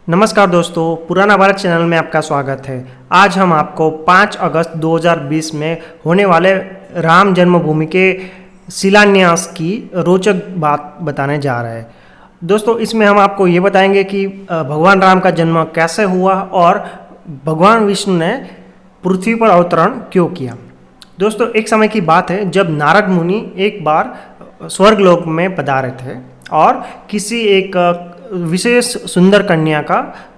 नमस्कार दोस्तों, पुराना भारत चैनल में आपका स्वागत है। आज हम आपको 5 अगस्त 2020 में होने वाले राम जन्मभूमि के शिलान्यास की रोचक बात बताने जा रहे हैं। दोस्तों, इसमें हम आपको ये बताएंगे कि भगवान राम का जन्म कैसे हुआ और भगवान विष्णु ने पृथ्वी पर अवतरण क्यों किया। दोस्तों, एक समय की बात है जब नारद मुनि एक बार स्वर्गलोक में पधारे थे और किसी एक विशेष सुंदर कन्या का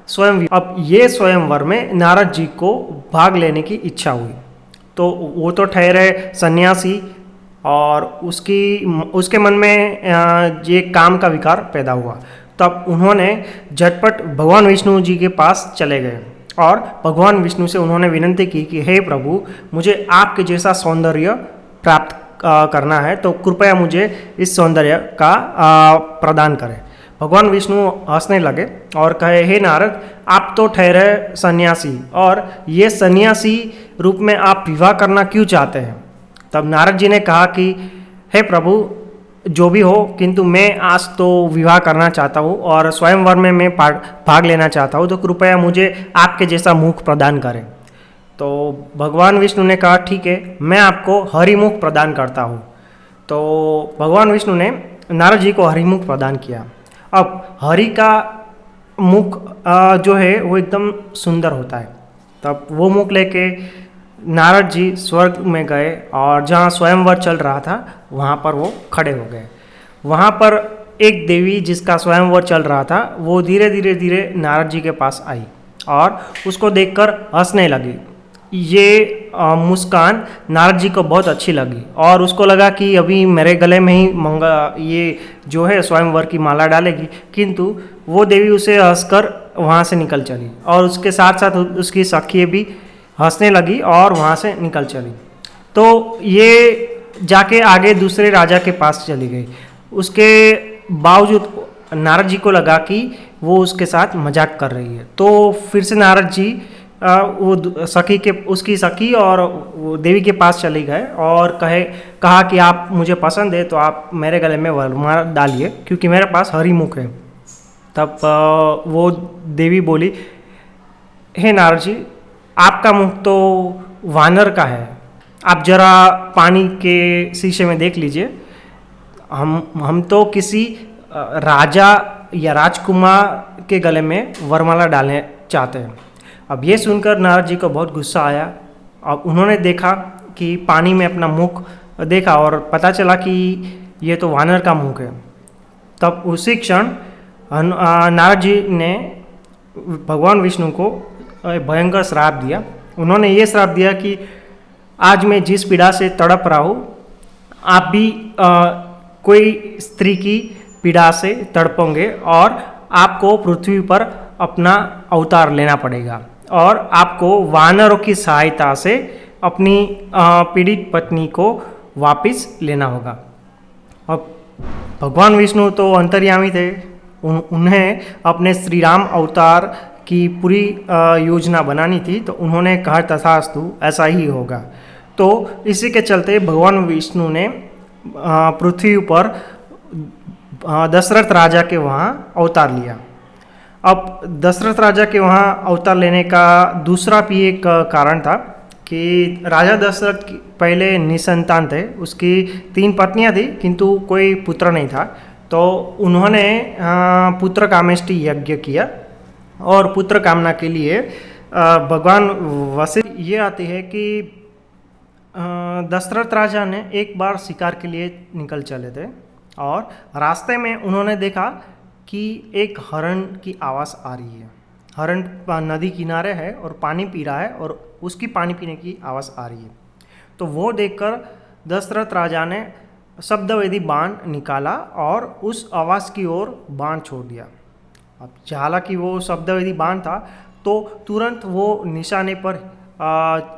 स्वयं। अब ये स्वयंवर में नारद जी को भाग लेने की इच्छा हुई, तो वो तो ठहरे सन्यासी और उसके मन में ये काम का विकार पैदा हुआ। तब उन्होंने झटपट भगवान विष्णु जी के पास चले गए और भगवान विष्णु से उन्होंने विनती की कि हे प्रभु, मुझे आपके जैसा सौंदर्य प्राप्त करना है, तो कृपया मुझे इस सौंदर्य का प्रदान करें। भगवान विष्णु हंसने लगे और कहे, हे नारद, आप तो ठहरे सन्यासी और ये सन्यासी रूप में आप विवाह करना क्यों चाहते हैं। तब नारद जी ने कहा कि हे प्रभु, जो भी हो, किंतु मैं आज तो विवाह करना चाहता हूँ और स्वयंवर में मैं भाग लेना चाहता हूँ, तो कृपया मुझे आपके जैसा मुख प्रदान करें। तो भगवान विष्णु ने कहा, ठीक है, मैं आपको हरिमुख प्रदान करता हूँ। तो भगवान विष्णु ने नारद जी को हरिमुख प्रदान किया। अब हरि का मुख जो है वो एकदम सुंदर होता है। तब वो मुख लेके नारद जी स्वर्ग में गए और जहाँ स्वयंवर चल रहा था वहाँ पर वो खड़े हो गए। वहाँ पर एक देवी जिसका स्वयंवर चल रहा था वो धीरे धीरे नारद जी के पास आई और उसको देखकर हंसने लगी। ये मुस्कान नारद जी को बहुत अच्छी लगी और उसको लगा कि अभी मेरे गले में ही ये जो है स्वयंवर की माला डालेगी, किंतु वो देवी उसे हंसकर वहाँ से निकल चली और उसके साथ साथ उसकी सखी भी हंसने लगी और वहाँ से निकल चली। तो ये जाके आगे दूसरे राजा के पास चली गई। उसके बावजूद नारद जी को लगा कि वो उसके साथ मजाक कर रही है, तो फिर से नारद जी उसकी सखी और वो देवी के पास चले गए और कहा कि आप मुझे पसंद है तो आप मेरे गले में वरमाला डालिए, क्योंकि मेरे पास हरी मुख है। तब वो देवी बोली, हे नारद जी, आपका मुख तो वानर का है, आप जरा पानी के शीशे में देख लीजिए। हम तो किसी राजा या राजकुमार के गले में वरमाला डालने चाहते हैं। अब ये सुनकर नारद जी को बहुत गुस्सा आया। अब उन्होंने देखा कि पानी में अपना मुख देखा और पता चला कि ये तो वानर का मुख है। तब उसी क्षण नारद जी ने भगवान विष्णु को भयंकर श्राप दिया। उन्होंने ये श्राप दिया कि आज मैं जिस पीड़ा से तड़प रहा हूँ, आप भी कोई स्त्री की पीड़ा से तड़पोगे और आपको पृथ्वी पर अपना अवतार लेना पड़ेगा और आपको वानरों की सहायता से अपनी पीड़ित पत्नी को वापस लेना होगा। अब भगवान विष्णु तो अंतर्यामी थे, उन्हें अपने श्री राम अवतार की पूरी योजना बनानी थी, तो उन्होंने कहा तथास्तु, ऐसा ही होगा। तो इसी के चलते भगवान विष्णु ने पृथ्वी पर दशरथ राजा के वहाँ अवतार लिया। अब दशरथ राजा के वहाँ अवतार लेने का दूसरा भी एक कारण था कि राजा दशरथ पहले निसंतान थे। उसकी 3 पत्नियां थी, किंतु कोई पुत्र नहीं था। तो उन्होंने पुत्र कामेष्टि यज्ञ किया और पुत्र कामना के लिए भगवान वशिष्ठ ये आती है कि दशरथ राजा ने एक बार शिकार के लिए निकल चले थे और रास्ते में उन्होंने देखा कि एक हरण की आवाज़ आ रही है। हरण नदी किनारे है और पानी पी रहा है और उसकी पानी पीने की आवाज़ आ रही है। तो वो देखकर दशरथ राजा ने शब्दवेदी बाण निकाला और उस आवाज़ की ओर बाण छोड़ दिया। अब हालांकि वो शब्दवेदी बाण था, तो तुरंत वो निशाने पर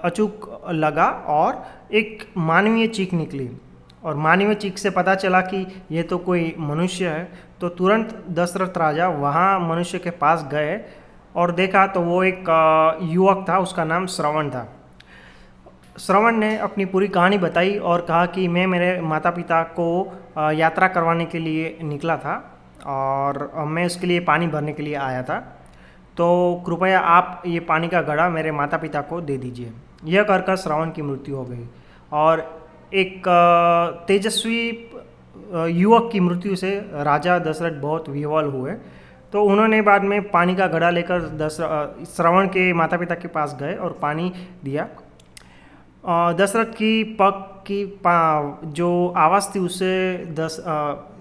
अचूक लगा और एक मानवीय चीख निकली और मानवीय चीख से पता चला कि ये तो कोई मनुष्य है। तो तुरंत दशरथ राजा वहाँ मनुष्य के पास गए और देखा तो वो एक युवक था, उसका नाम श्रवण था। श्रवण ने अपनी पूरी कहानी बताई और कहा कि मैं मेरे माता पिता को यात्रा करवाने के लिए निकला था और मैं उसके लिए पानी भरने के लिए आया था। तो कृपया आप ये पानी का घड़ा मेरे माता पिता को दे दीजिए। यह कहकर श्रवण की मृत्यु हो गई और एक तेजस्वी युवक की मृत्यु से राजा दशरथ बहुत विह्वल हुए। तो उन्होंने बाद में पानी का घड़ा लेकर श्रवण के माता पिता के पास गए और पानी दिया। दशरथ की पग की जो आवाज़ थी उससे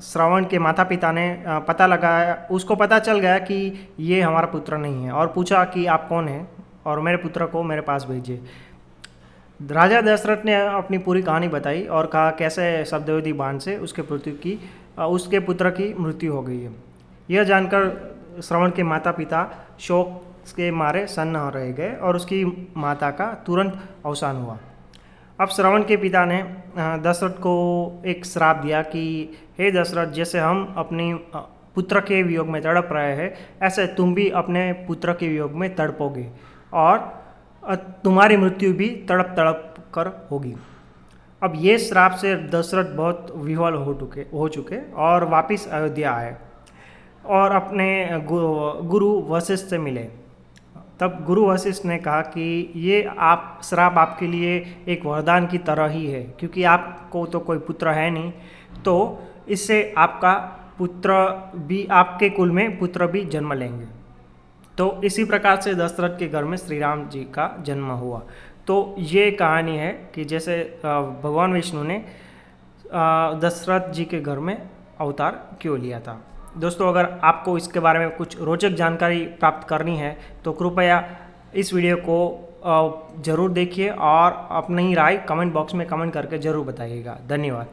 श्रवण के माता पिता ने पता लगाया, उसको पता चल गया कि ये हमारा पुत्र नहीं है और पूछा कि आप कौन हैं और मेरे पुत्र को मेरे पास भेजिए। राजा दशरथ ने अपनी पूरी कहानी बताई और कहा कैसे शब्दवेदी बाण से उसके पुत्र की मृत्यु हो गई है। यह जानकर श्रवण के माता पिता शोक के मारे सन्न रह गए और उसकी माता का तुरंत अवसान हुआ। अब श्रवण के पिता ने दशरथ को एक श्राप दिया कि हे दशरथ, जैसे हम अपनी पुत्र के वियोग में तड़प रहे हैं ऐसे तुम भी अपने पुत्र के वियोग में तड़पोगे और तुम्हारी मृत्यु भी तड़प तड़प कर होगी। अब ये श्राप से दशरथ बहुत विह्वल हो चुके और वापस अयोध्या आए और अपने गुरु वशिष्ठ से मिले। तब गुरु वशिष्ठ ने कहा कि ये श्राप आपके लिए एक वरदान की तरह ही है, क्योंकि आपको तो कोई पुत्र है नहीं, तो इससे आपका पुत्र भी, आपके कुल में पुत्र भी जन्म लेंगे। तो इसी प्रकार से दशरथ के घर में श्री राम जी का जन्म हुआ। तो ये कहानी है कि जैसे भगवान विष्णु ने दशरथ जी के घर में अवतार क्यों लिया था। दोस्तों, अगर आपको इसके बारे में कुछ रोचक जानकारी प्राप्त करनी है तो कृपया इस वीडियो को ज़रूर देखिए और अपनी राय कमेंट बॉक्स में कमेंट करके ज़रूर बताइएगा। धन्यवाद।